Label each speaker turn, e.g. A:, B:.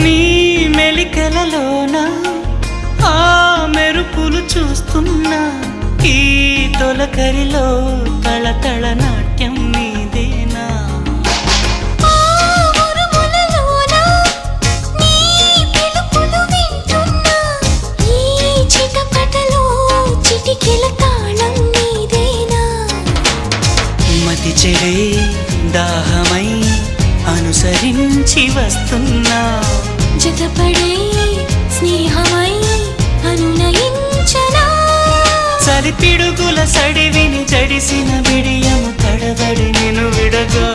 A: నీ మెలికలలోన ఆ మెరుపులు చూస్తున్నా ఈ తొలకరిలో తళతళ నాట్యం నీదేనా మతి చెడే దాహమై అనుసరించి వస్తున్నా
B: జతపడే స్నేహమై అనునయించనా
A: చలి పిడుగుల సడివిని జడిసిన బిడియము తడబడి నిన్ను విడగా